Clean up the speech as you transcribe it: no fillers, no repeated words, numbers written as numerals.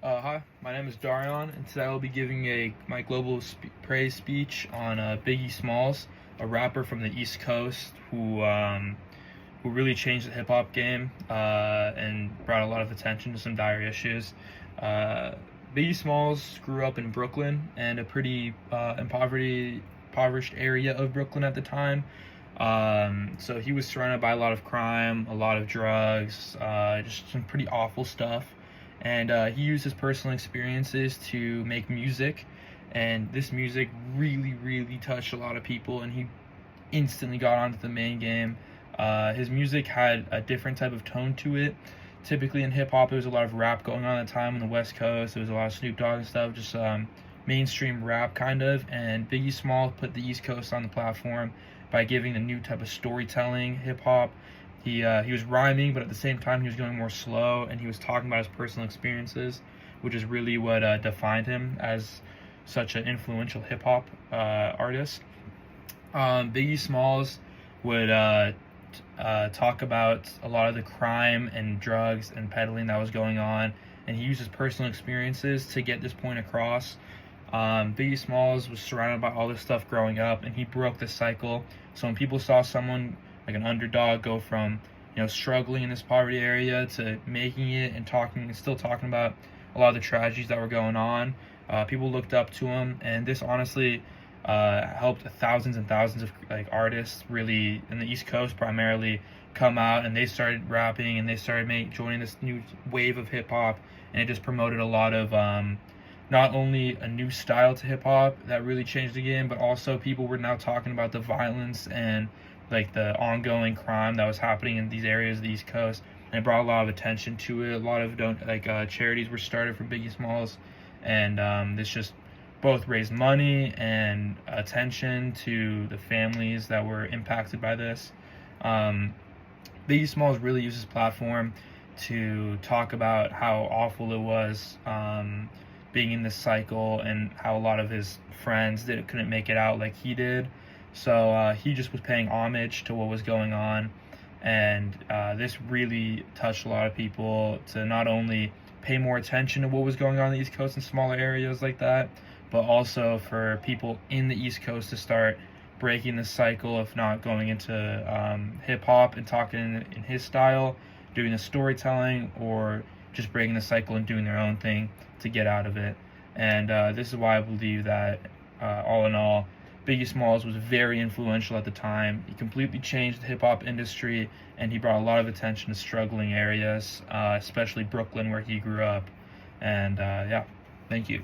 Hi, my name is Darion, and today I'll be giving my global praise speech on Biggie Smalls, a rapper from the East Coast who really changed the hip hop game and brought a lot of attention to some dire issues. Uh, Biggie Smalls grew up in Brooklyn and a pretty impoverished area of Brooklyn at the time. So he was surrounded by a lot of crime, a lot of drugs, just some pretty awful stuff. And he used his personal experiences to make music, and this music really touched a lot of people, and he instantly got onto the main game. His music had a different type of tone to it. Typically in hip hop, there was a lot of rap going on at the time on the West Coast. There was a lot of Snoop Dogg and stuff, just mainstream rap kind of. And Biggie Smalls put the East Coast on the platform by giving a new type of storytelling hip hop. He was rhyming, but at the same time he was going more slow, and he was talking about his personal experiences, which is really what defined him as such an influential hip hop artist. Biggie Smalls would talk about a lot of the crime and drugs and peddling that was going on, and he used his personal experiences to get this point across. Biggie Smalls was surrounded by all this stuff growing up, and he broke the cycle. So when people saw someone like an underdog go from struggling in this poverty area to making it and still talking about a lot of the tragedies that were going on, people looked up to him, and this honestly helped thousands and thousands of artists really in the East Coast primarily come out, and they started rapping, and they started joining this new wave of hip hop, and it just promoted a lot of not only a new style to hip hop that really changed the game, but also people were now talking about the violence and the ongoing crime that was happening in these areas of the East Coast, and it brought a lot of attention to it. A lot of charities were started for Biggie Smalls, and this just both raised money and attention to the families that were impacted by this. Biggie Smalls really used his platform to talk about how awful it was being in this cycle, and how a lot of his friends couldn't make it out like he did. So he just was paying homage to what was going on, and this really touched a lot of people to not only pay more attention to what was going on the East Coast in smaller areas like that, but also for people in the East Coast to start breaking the cycle of not going into hip-hop and talking in his style, doing the storytelling, or just breaking the cycle and doing their own thing to get out of it. And this is why I believe that all in all, Biggie Smalls was very influential at the time. He completely changed the hip-hop industry, and he brought a lot of attention to struggling areas, especially Brooklyn, where he grew up. And yeah, thank you.